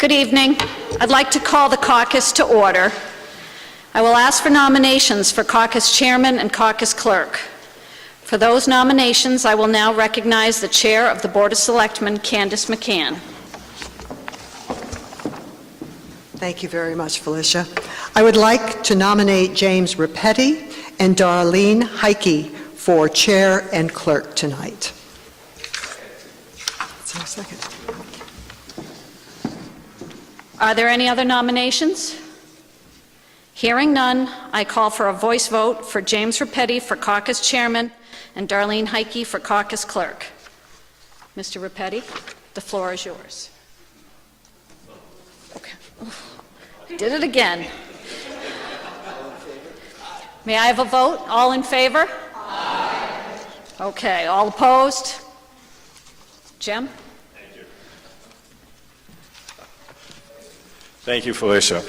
Good evening. I'd like to call the caucus to order. I will ask for nominations for caucus chairman and caucus clerk. For those nominations, I will now recognize the chair of the Board of Selectmen, Candace McCann. Thank you very much, Felicia. I would like to nominate James Repetti and Darlene Heike for chair and clerk tonight. Is there a second? Are there any other nominations? Hearing none, I call for a voice vote for James Repetti for caucus chairman and Darlene Heike for caucus clerk. Mr. Repetti, the floor is yours. Okay. Did it again. May I have a vote? All in favor? Aye. Okay, all opposed? Jim? Thank you, Felicia.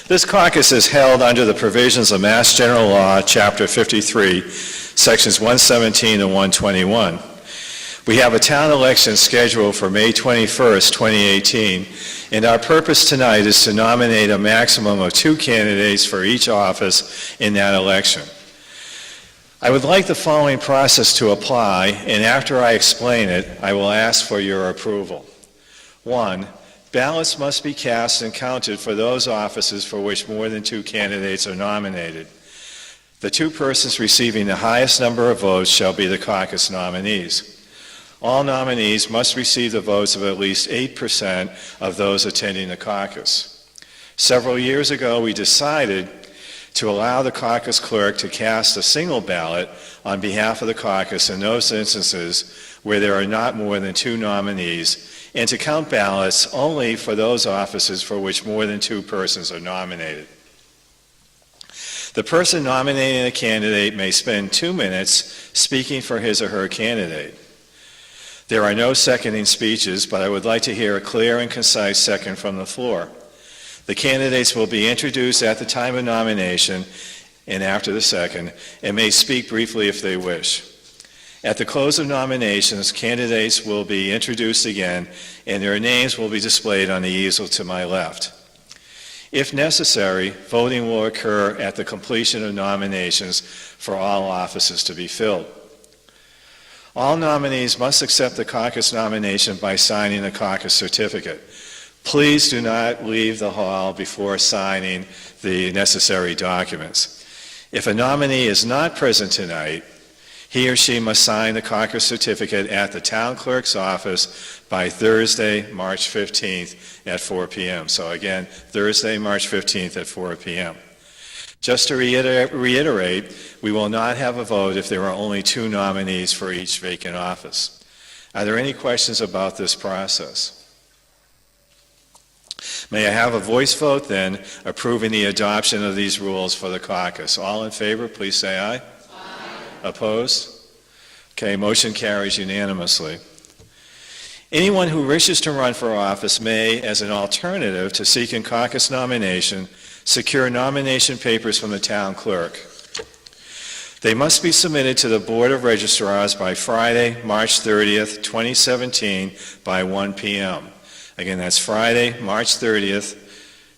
This caucus is held under the provisions of Mass General Law, Chapter 53, Sections 117 and 121. We have a town election scheduled for May 21st, 2018, and our purpose tonight is to nominate a maximum of 2 candidates for each office in that election. I would like the following process to apply, and after I explain it, I will ask for your approval. 1. Ballots must be cast and counted for those offices for which more than 2 candidates are nominated. The 2 persons receiving the highest number of votes shall be the caucus nominees. All nominees must receive the votes of at least 8% of those attending the caucus. Several years ago, we decided to allow the caucus clerk to cast a single ballot on behalf of the caucus in those instances where there are not more than 2 nominees, and to count ballots only for those offices for which more than 2 persons are nominated. The person nominating a candidate may spend 2 minutes speaking for his or her candidate. There are no seconding speeches, but I would like to hear a clear and concise second from the floor. The candidates will be introduced at the time of nomination and after the second, and may speak briefly if they wish. At the close of nominations, candidates will be introduced again, and their names will be displayed on the easel to my left. If necessary, voting will occur at the completion of nominations for all offices to be filled. All nominees must accept the caucus nomination by signing the caucus certificate. Please do not leave the hall before signing the necessary documents. If a nominee is not present tonight, he or she must sign the caucus certificate at the town clerk's office by Thursday, March 15th at 4 p.m. So again, Thursday, March 15th at 4 p.m. Just to reiterate, we will not have a vote if there are only 2 nominees for each vacant office. Are there any questions about this process? May I have a voice vote then approving the adoption of these rules for the caucus? All in favor, please say aye. Opposed? Okay, motion carries unanimously. Anyone who wishes to run for office may, as an alternative to seeking caucus nomination, secure nomination papers from the town clerk. They must be submitted to the Board of Registrars by Friday, March 30th, 2017 by 1 p.m. Again, that's Friday, March 30th,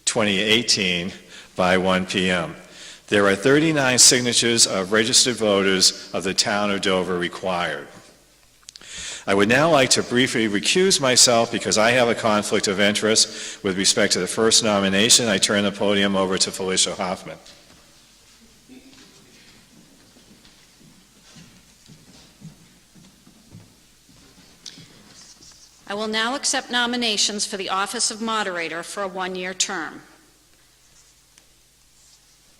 2018 by 1 p.m. There are 39 signatures of registered voters of the town of Dover required. I would now like to briefly recuse myself because I have a conflict of interest with respect to the first nomination. I turn the podium over to Felicia Hoffman. I will now accept nominations for the office of moderator for a 1-year term.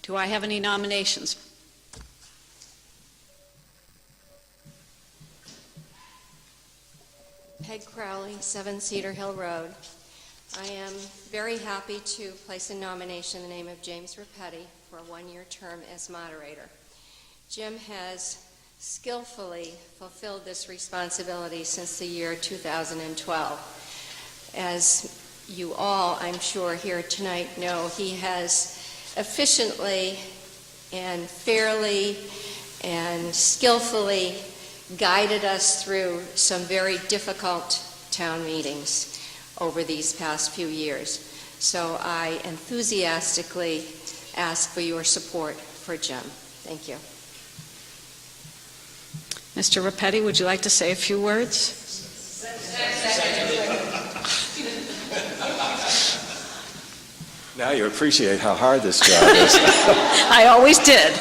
Do I have any nominations? Peg Crowley, 7 Cedar Hill Road. I am very happy to place a nomination in the name of James Repetti for a 1-year term as moderator. Jim has skillfully fulfilled this responsibility since the year 2012. As you all, I'm sure, here tonight know, he has efficiently and fairly and skillfully guided us through some very difficult town meetings over these past few years. So I enthusiastically ask for your support for Jim. Thank you. Mr. Repetti, would you like to say a few words? Now you appreciate how hard this job is. I always did.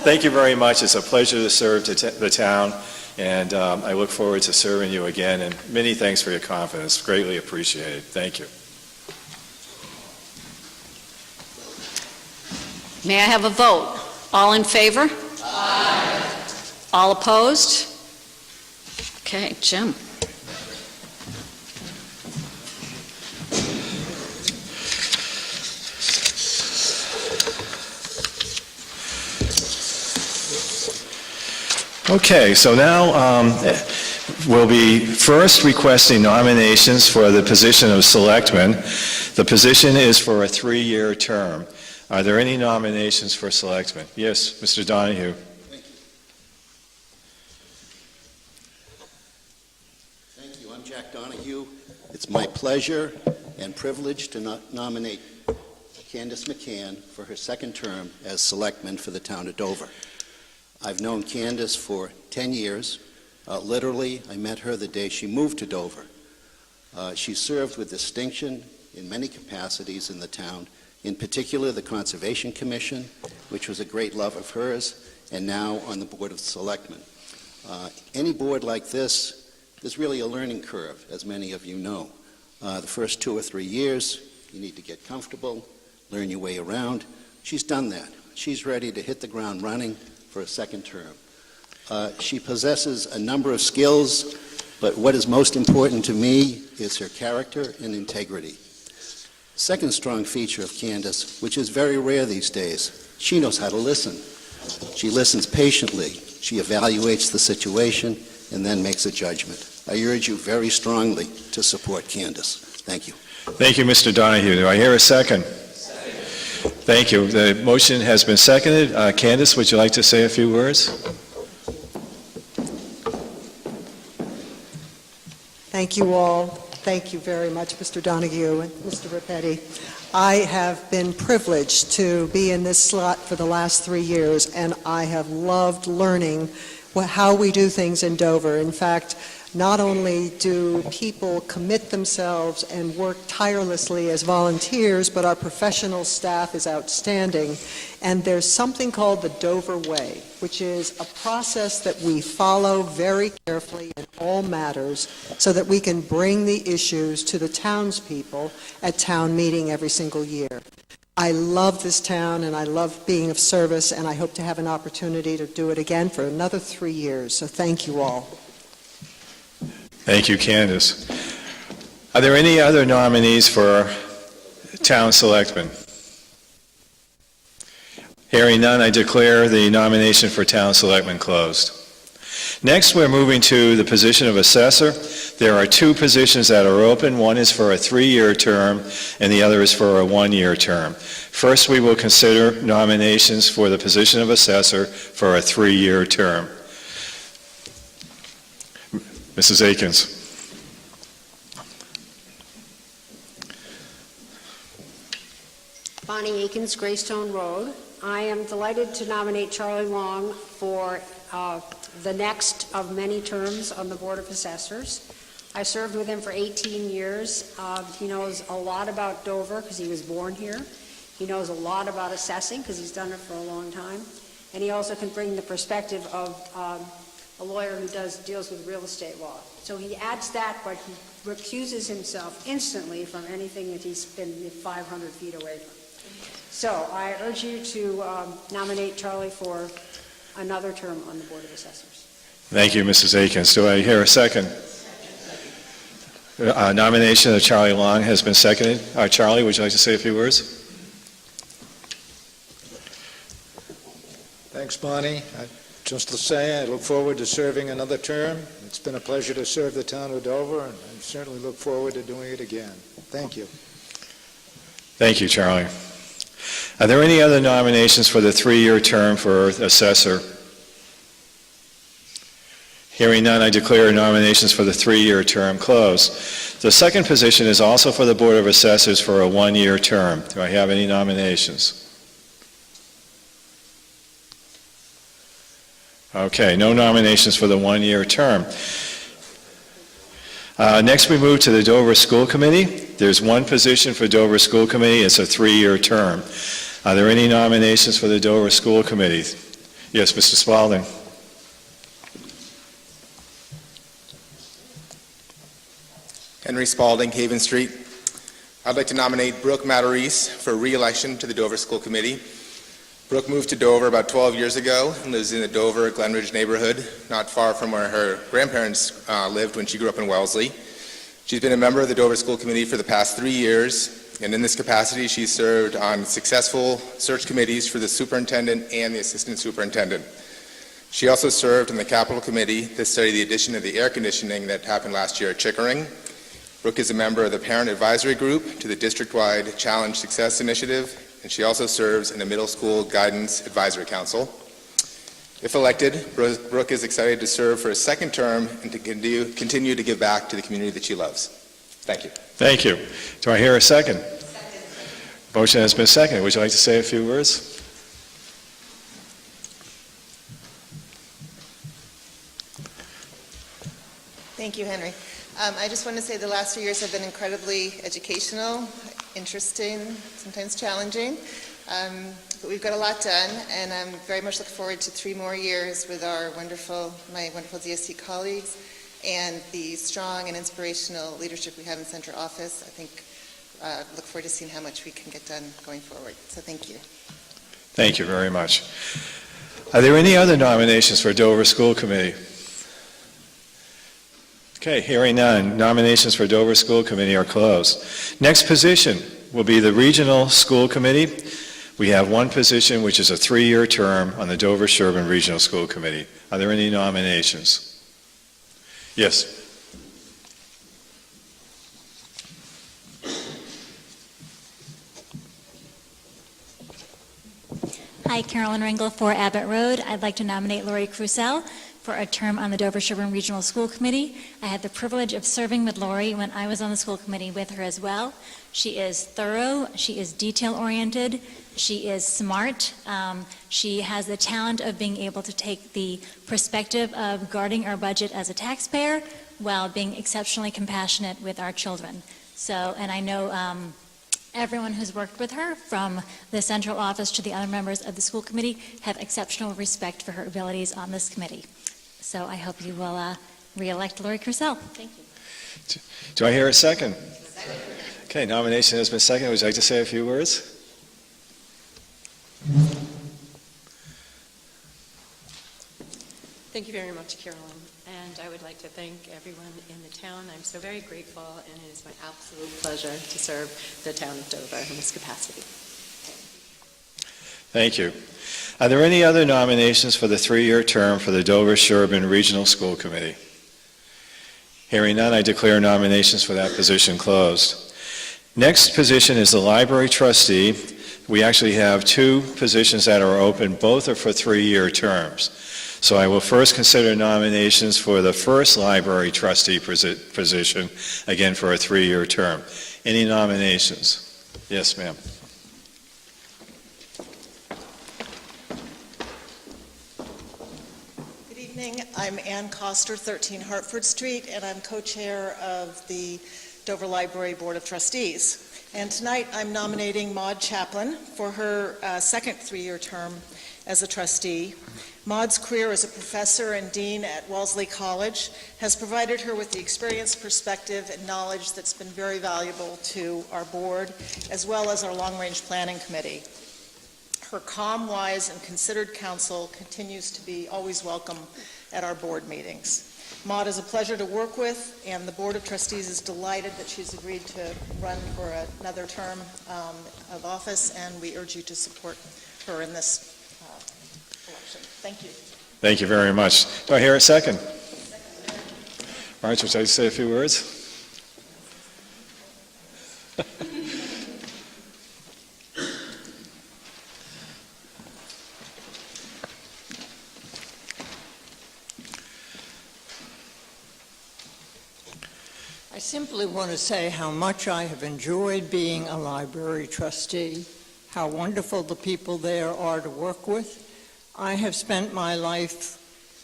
Thank you very much. It's a pleasure to serve the town, and I look forward to serving you again, and many thanks for your confidence. Greatly appreciated. Thank you. May I have a vote? All in favor? Aye. All opposed? Okay, Jim. Okay, so now we'll be first requesting nominations for the position of selectman. The position is for a 3-year term. Are there any nominations for selectman? Yes, Mr. Donahue. Thank you. I'm Jack Donahue. It's my pleasure and privilege to nominate Candace McCann for her 2nd term as selectman for the town of Dover. I've known Candace for 10 years. Literally, I met her the day she moved to Dover. She served with distinction in many capacities in the town, in particular the Conservation Commission, which was a great love of hers, and now on the Board of Selectmen. Any board like this, there's really a learning curve, as many of you know. The first 2 or 3 years, you need to get comfortable, learn your way around. She's done that. She's ready to hit the ground running for a 2nd term. She possesses a number of skills, but what is most important to me is her character and integrity. Second strong feature of Candace, which is very rare these days, she knows how to listen. She listens patiently. She evaluates the situation and then makes a judgment. I urge you very strongly to support Candace. Thank you. Thank you, Mr. Donahue. Do I hear a second? Thank you. The motion has been seconded. Candace, would you like to say a few words? Thank you all. Thank you very much, Mr. Donahue and Mr. Repetti. I have been privileged to be in this slot for the last 3 years, and I have loved learning how we do things in Dover. In fact, not only do people commit themselves and work tirelessly as volunteers, but our professional staff is outstanding. And there's something called the Dover Way, which is a process that we follow very carefully in all matters so that we can bring the issues to the townspeople at town meeting every single year. I love this town, and I love being of service, and I hope to have an opportunity to do it again for another 3 years. So thank you all. Thank you, Candace. Are there any other nominees for town selectmen? Hearing none, I declare the nomination for town selectman closed. Next, we're moving to the position of assessor. There are 2 positions that are open. One is for a 3-year term, and the other is for a 1-year term. First, we will consider nominations for the position of assessor for a 3-year term. Mrs. Akins. Bonnie Akins, Greystone Road. I am delighted to nominate Charlie Long for the next of many terms on the Board of Assessors. I served with him for 18 years. He knows a lot about Dover because he was born here. He knows a lot about assessing because he's done it for a long time. And he also can bring the perspective of a lawyer who deals with real estate law. So he adds that, but he recuses himself instantly from anything that he's been 500 feet away from. So I urge you to nominate Charlie for another term on the Board of Assessors. Thank you, Mrs. Akins. Do I hear a second? Nomination of Charlie Long has been seconded. Charlie, would you like to say a few words? Thanks, Bonnie. Just to say, I look forward to serving another term. It's been a pleasure to serve the town of Dover, and I certainly look forward to doing it again. Thank you. Thank you, Charlie. Are there any other nominations for the 3-year term for assessor? Hearing none, I declare nominations for the three-year term closed. The second position is also for the Board of Assessors for a one-year term. Do I have any nominations? Okay, no nominations for the one-year term. Next, we move to the Dover School Committee. There's one position for Dover School Committee. It's a three-year term. Are there any nominations for the Dover School Committee? Yes, Mr. Spalding. Henry Spalding, Haven Street. I'd like to nominate Brooke Matarese for re-election to the Dover School Committee. Brooke moved to Dover about 12 years ago and lives in the Dover-Glenridge neighborhood, not far from where her grandparents lived when she grew up in Wellesley. She's been a member of the Dover School Committee for the past 3 years, and in this capacity, she's served on successful search committees for the superintendent and the assistant superintendent. She also served on the Capital Committee to study the addition of the air conditioning that happened last year at Chickering. Brooke is a member of the Parent Advisory Group to the district-wide Challenge Success Initiative, and she also serves in the Middle School Guidance Advisory Council. If elected, Brooke is excited to serve for a second term and to continue to give back to the community that she loves. Thank you. Thank you. Do I hear a second? Motion has been seconded. Would you like to say a few words? Thank you, Henry. I just want to say the last few years have been incredibly educational, interesting, sometimes challenging, but we've got a lot done, and I'm very much looking forward to 3 more years with my wonderful DSC colleagues and the strong and inspirational leadership we have in central office. I think look forward to seeing how much we can get done going forward. So thank you. Thank you very much. Are there any other nominations for Dover School Committee? Okay, hearing none, nominations for Dover School Committee are closed. Next position will be the Regional School Committee. We have one position, which is a 3-year term on the Dover-Sherburne Regional School Committee. Are there any nominations? Yes. Hi, Carolyn Ringel for Abbott Road. I'd like to nominate Lori Crucell for a term on the Dover-Sherburne Regional School Committee. I had the privilege of serving with Lori when I was on the school committee with her as well. She is thorough, she is detail-oriented, she is smart, she has the talent of being able to take the perspective of guarding our budget as a taxpayer while being exceptionally compassionate with our children. So, and I know everyone who's worked with her, from the central office to the other members of the school committee, have exceptional respect for her abilities on this committee. So I hope you will re-elect Lori Crucell. Thank you. Do I hear a second? Okay, nomination has been seconded. Would you like to say a few words? Thank you very much, Carolyn. And I would like to thank everyone in the town. I'm so very grateful, and it is my absolute pleasure to serve the town of Dover in this capacity. Thank you. Are there any other nominations for the 3-year term for the Dover-Sherburne Regional School Committee? Hearing none, I declare nominations for that position closed. Next position is the library trustee. We actually have 2 positions that are open. Both are for 3-year terms. So I will first consider nominations for the first library trustee position, again for a 3-year term. Any nominations? Yes, ma'am. Good evening. I'm Ann Coster, 13 Hartford Street, and I'm co-chair of the Dover Library Board of Trustees. And tonight I'm nominating Maude Chaplin for her second 3-year term as a trustee. Maude's career as a professor and dean at Wellesley College has provided her with the experience, perspective, and knowledge that's been very valuable to our board, as well as our long-range planning committee. Her calm, wise, and considered counsel continues to be always welcome at our board meetings. Maude is a pleasure to work with, and the Board of Trustees is delighted that she's agreed to run for another term of office, and we urge you to support her in this election. Thank you. Thank you very much. Do I hear a second? Marge, would you like to say a few words? I simply want to say how much I have enjoyed being a library trustee, how wonderful the people there are to work with. I have spent my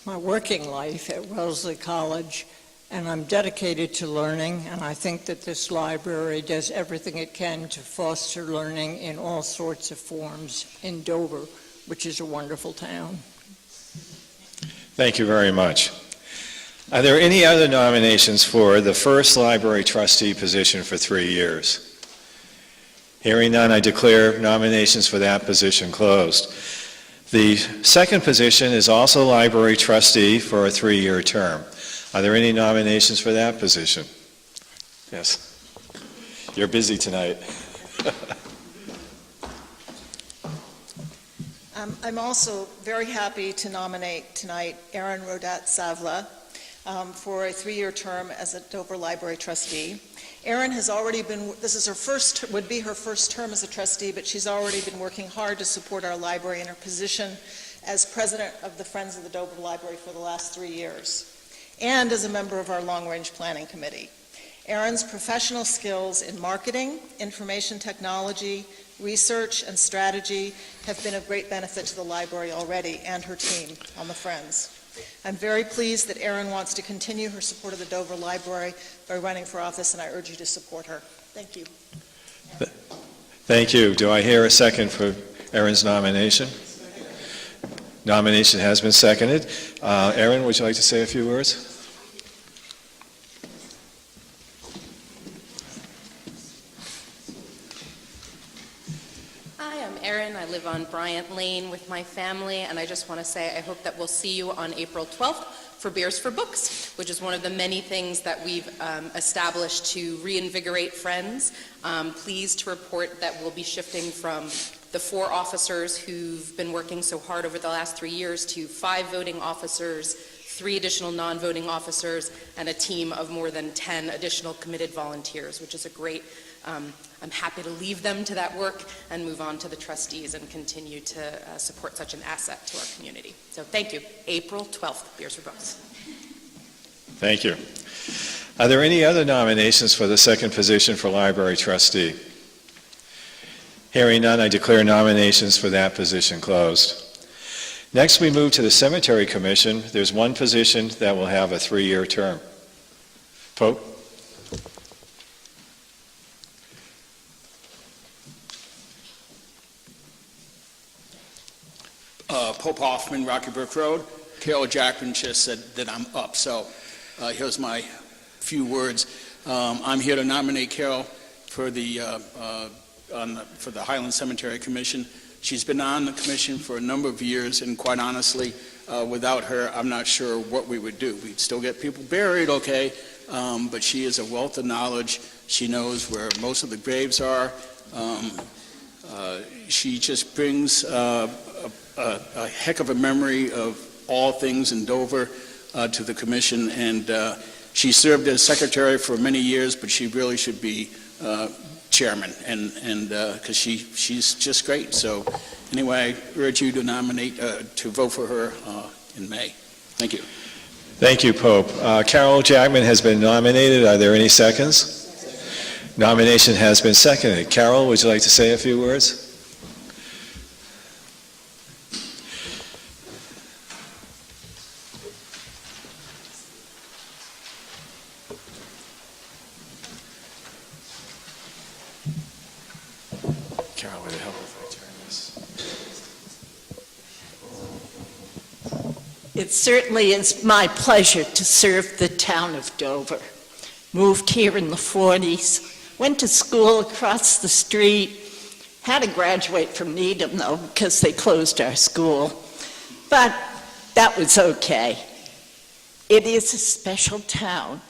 working life at Wellesley College, and I'm dedicated to learning, and I think that this library does everything it can to foster learning in all sorts of forms in Dover, which is a wonderful town. Thank you very much. Are there any other nominations for the first library trustee position for 3 years? Hearing none, I declare nominations for that position closed. The second position is also library trustee for a 3-year term. Are there any nominations for that position? Yes. You're busy tonight. I'm also very happy to nominate tonight Erin Rodat-Savla for a 3-year term as a Dover Library trustee. Erin has already been, would be her first term as a trustee, but she's already been working hard to support our library in her position as president of the Friends of the Dover Library for the last 3 years, and as a member of our long-range planning committee. Erin's professional skills in marketing, information technology, research, and strategy have been of great benefit to the library already and her team on the Friends. I'm very pleased that Erin wants to continue her support of the Dover Library by running for office, and I urge you to support her. Thank you. Thank you. Do I hear a second for Erin's nomination? Nomination has been seconded. Erin, would you like to say a few words? Hi, I'm Erin. I live on Bryant Lane with my family, and I just want to say I hope that we'll see you on April 12th for Beers for Books, which is one of the many things that we've established to reinvigorate Friends. Pleased to report that we'll be shifting from the 4 officers who've been working so hard over the last 3 years to 5 voting officers, 3 additional non-voting officers, and a team of more than 10 additional committed volunteers, which is a great, I'm happy to leave them to that work and move on to the trustees and continue to support such an asset to our community. So thank you. April 12th, Beers for Books. Thank you. Are there any other nominations for the second position for library trustee? Hearing none, I declare nominations for that position closed. Next, we move to the Cemetery Commission. There's one position that will have a 3-year term. Pope? Pope Hoffman, Rocky Brook Road. Carol Jackman just said that I'm up, so here's my few words. I'm here to nominate Carol for the Highland Cemetery Commission. She's been on the commission for a number of years, and quite honestly, without her, I'm not sure what we would do. We'd still get people buried, okay, but she is a wealth of knowledge. She knows where most of the graves are. She just brings a heck of a memory of all things in Dover to the commission, and she served as secretary for many years, but she really should be chairman, and because she's just great. So anyway, I urge you to nominate, to vote for her in May. Thank you. Thank you, Pope. Carol Jackman has been nominated. Are there any seconds? Nomination has been seconded. Carol, would you like to say a few words? Carol, would it help if I turn this? It certainly is my pleasure to serve the town of Dover. Moved here in the 40s, went to school across the street, had to graduate from Needham though because they closed our school, but that was okay. It is a special town,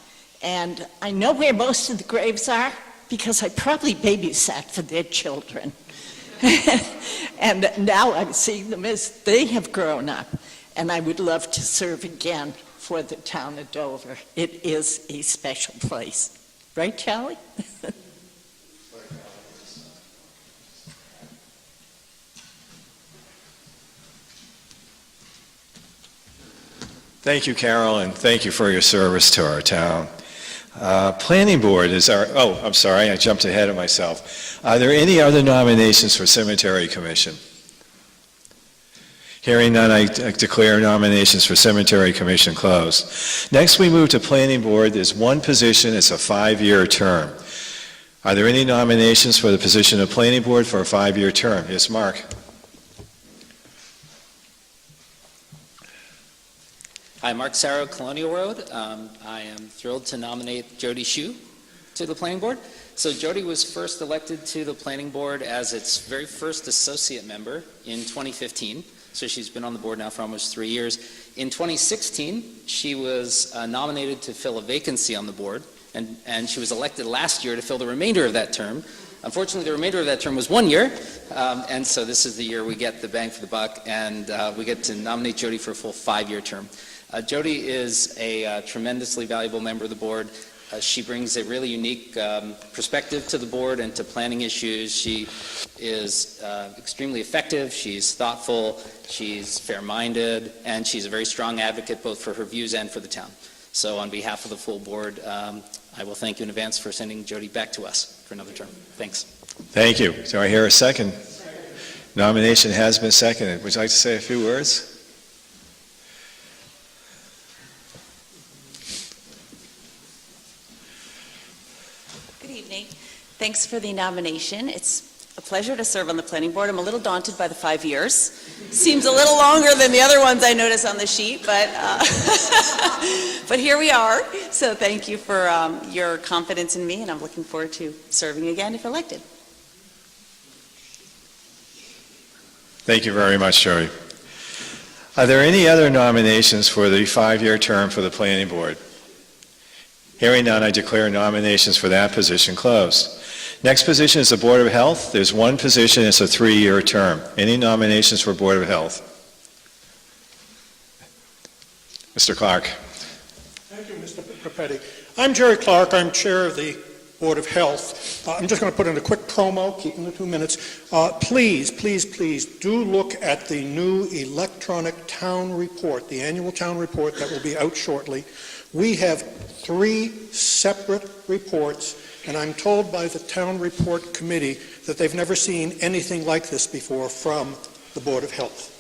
and I know where most of the graves are because I probably babysat for their children. And now I'm seeing them as they have grown up, and I would love to serve again for the town of Dover. It is a special place. Right, Charlie? Thank you, Carol, and thank you for your service to our town. Planning Board is I'm sorry, I jumped ahead of myself. Are there any other nominations for Cemetery Commission? Hearing none, I declare nominations for Cemetery Commission closed. Next, we move to Planning Board. There's one position. It's a 5-year term. Are there any nominations for the position of Planning Board for a 5-year term? Yes, Mark. Hi, Mark Sarro, Colonial Road. I am thrilled to nominate Jody Hsu to the Planning Board. So Jody was first elected to the Planning Board as its very first associate member in 2015. So she's been on the board now for almost 3 years. In 2016, she was nominated to fill a vacancy on the board, and she was elected last year to fill the remainder of that term. Unfortunately, the remainder of that term was 1 year, and so this is the year we get the bang for the buck, and we get to nominate Jody for a full 5-year term. Jody is a tremendously valuable member of the board. She brings a really unique perspective to the board and to planning issues. She is extremely effective, she's thoughtful, she's fair-minded, and she's a very strong advocate both for her views and for the town. So on behalf of the full board, I will thank you in advance for sending Jody back to us for another term. Thanks. Thank you. Do I hear a second? Nomination has been seconded. Would you like to say a few words? Good evening. Thanks for the nomination. It's a pleasure to serve on the planning board. I'm a little daunted by the 5 years. Seems a little longer than the other ones I notice on the sheet, but but here we are. So thank you for your confidence in me, and I'm looking forward to serving again if elected. Thank you very much, Jody. Are there any other nominations for the 5-year term for the planning board? Hearing none, I declare nominations for that position closed. Next position is the Board of Health. There's one position. It's a 3-year term. Any nominations for Board of Health? Mr. Clark. Thank you, Mr. Repetti. I'm Jerry Clark. I'm chair of the Board of Health. I'm just going to put in a quick promo, keeping the 2 minutes. Please, please, please do look at the new electronic town report, the annual town report that will be out shortly. We have 3 separate reports, and I'm told by the town report committee that they've never seen anything like this before from the Board of Health.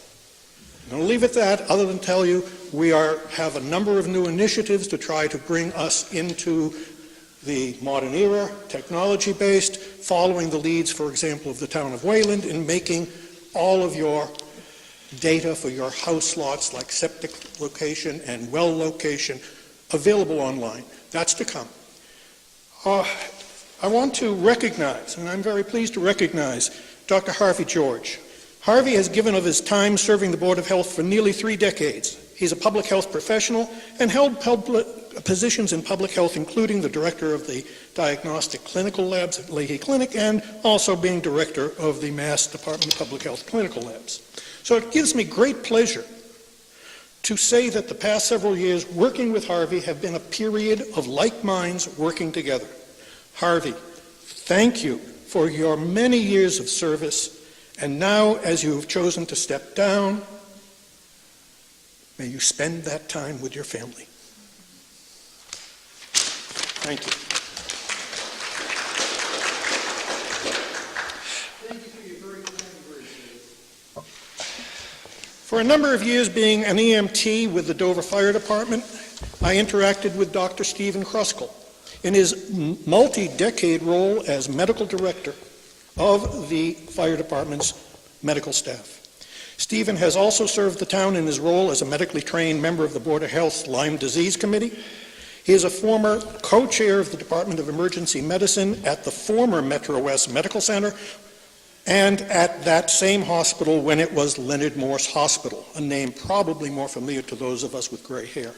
I'm going to leave it at that, other than tell you we have a number of new initiatives to try to bring us into the modern era, technology-based, following the leads, for example, of the town of Wayland in making all of your data for your house lots, like septic location and well location, available online. That's to come. I want to recognize, and I'm very pleased to recognize, Dr. Harvey George. Harvey has given of his time serving the Board of Health for nearly 3 decades. He's a public health professional and held positions in public health, including the director of the Diagnostic Clinical Labs at Leahy Clinic and also being director of the Mass Department of Public Health Clinical Labs. So it gives me great pleasure to say that the past several years working with Harvey have been a period of like minds working together. Harvey, thank you for your many years of service, and now as you have chosen to step down, may you spend that time with your family. Thank you. For a number of years being an EMT with the Dover Fire Department, I interacted with Dr. Stephen Kruskal in his multi-decade role as medical director of the fire department's medical staff. Stephen has also served the town in his role as a medically trained member of the Board of Health's Lyme Disease Committee. He is a former co-chair of the Department of Emergency Medicine at the former Metro West Medical Center, and at that same hospital when it was Leonard Morse Hospital, a name probably more familiar to those of us with gray hair.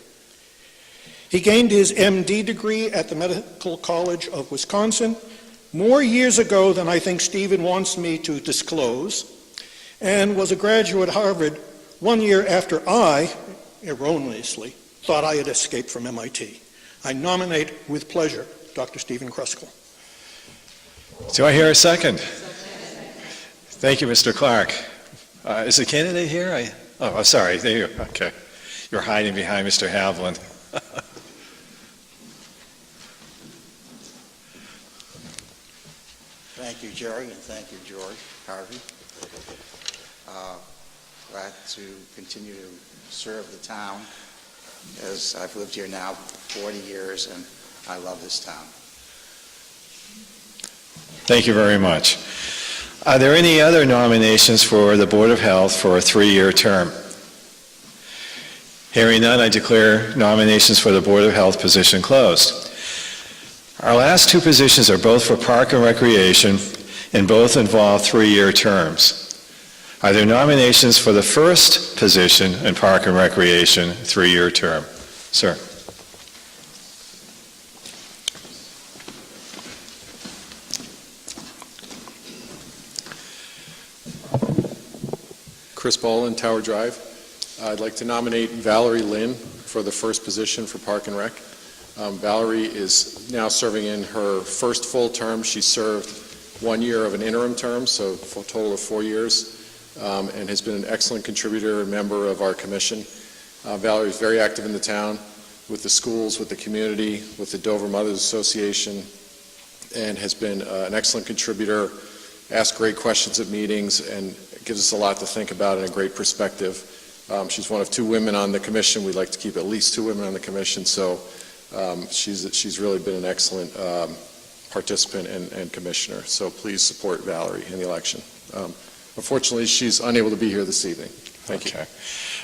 He gained his MD degree at the Medical College of Wisconsin more years ago than I think Stephen wants me to disclose, and was a graduate at Harvard 1 year after I, erroneously, thought I had escaped from MIT. I nominate with pleasure Dr. Stephen Kruskal. Do I hear a second? Thank you, Mr. Clark. Is the candidate here? Oh, sorry. There you are. Okay. You're hiding behind Mr. Havlin. Thank you, Jerry, and thank you, George Harvey. Glad to continue to serve the town, as I've lived here now 40 years, and I love this town. Thank you very much. Are there any other nominations for the Board of Health for a 3-year term? Hearing none, I declare nominations for the Board of Health position closed. Our last 2 positions are both for Park and Recreation, and both involve 3-year terms. Are there nominations for the first position in Park and Recreation, 3-year term? Sir. Chris Ballin, Tower Drive. I'd like to nominate Valerie Lynn for the first position for Park and Rec. Valerie is now serving in her first full term. She served 1 year of an interim term, so a total of 4 years, and has been an excellent contributor and member of our commission. Valerie is very active in the town, with the schools, with the community, with the Dover Mothers Association, and has been an excellent contributor, asks great questions at meetings, and gives us a lot to think about and a great perspective. She's one of 2 women on the commission. We'd like to keep at least 2 women on the commission, so she's really been an excellent participant and commissioner. So please support Valerie in the election. Unfortunately, she's unable to be here this evening. Thank you.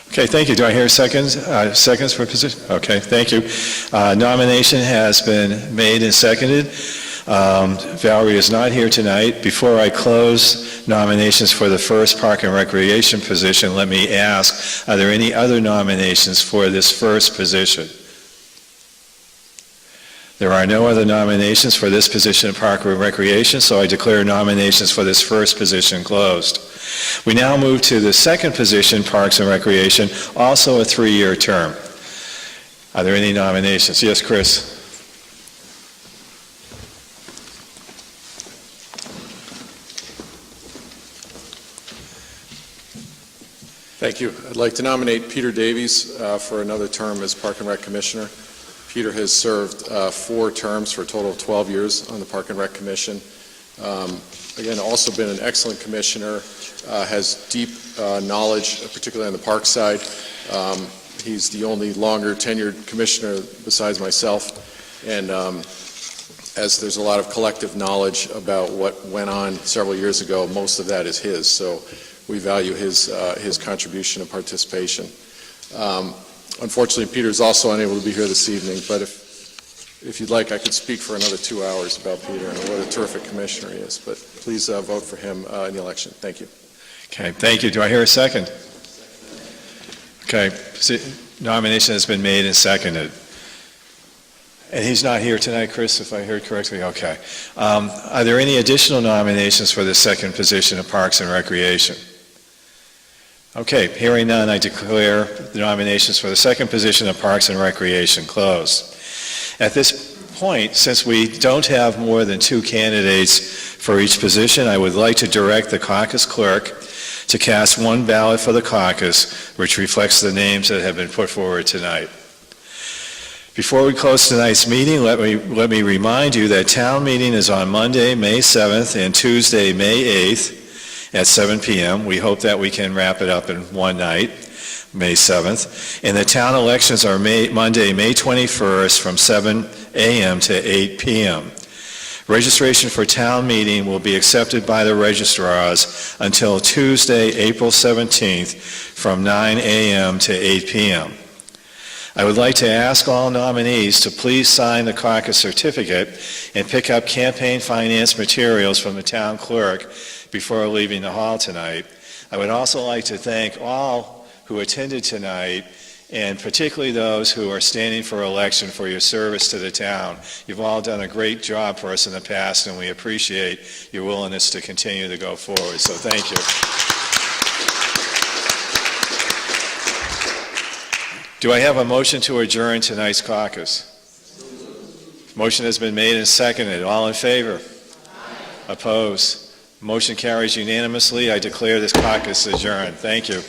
Okay, thank you. Do I hear seconds for position? Okay, thank you. Nomination has been made and seconded. Valerie is not here tonight. Before I close nominations for the first Park and Recreation position, let me ask, are there any other nominations for this first position? There are no other nominations for this position in Park and Recreation, so I declare nominations for this first position closed. We now move to the second position, Parks and Recreation, also a 3-year term. Are there any nominations? Yes, Chris. Thank you. I'd like to nominate Peter Davies for another term as Park and Rec Commissioner. Peter has served 4 terms for a total of 12 years on the Park and Rec Commission. Again, also been an excellent commissioner, has deep knowledge, particularly on the park side. He's the only longer tenured commissioner besides myself, and as there's a lot of collective knowledge about what went on several years ago, most of that is his, so we value his contribution and participation. Unfortunately, Peter's also unable to be here this evening, but if you'd like, I could speak for another 2 hours about Peter and what a terrific commissioner he is, but please vote for him in the election. Thank you. Okay, thank you. Do I hear a second? Okay, nomination has been made and seconded. And he's not here tonight, Chris, if I heard correctly? Okay. Are there any additional nominations for the second position of Parks and Recreation? Okay, hearing none, I declare the nominations for the second position of Parks and Recreation closed. At this point, since we don't have more than 2 candidates for each position, I would like to direct the caucus clerk to cast 1 ballot for the caucus, which reflects the names that have been put forward tonight. Before we close tonight's meeting, let me remind you that town meeting is on Monday, May 7th and Tuesday, May 8th at 7 p.m. We hope that we can wrap it up in one night, May 7th. And the town elections are Monday, May 21st from 7 a.m. to 8 p.m. Registration for town meeting will be accepted by the registrars until Tuesday, April 17th from 9 a.m. to 8 p.m. I would like to ask all nominees to please sign the caucus certificate and pick up campaign finance materials from the town clerk before leaving the hall tonight. I would also like to thank all who attended tonight, and particularly those who are standing for election, for your service to the town. You've all done a great job for us in the past, and we appreciate your willingness to continue to go forward. So thank you. Do I have a motion to adjourn tonight's caucus? Motion has been made and seconded. All in favor? Opposed? Motion carries unanimously. I declare this caucus adjourned. Thank you.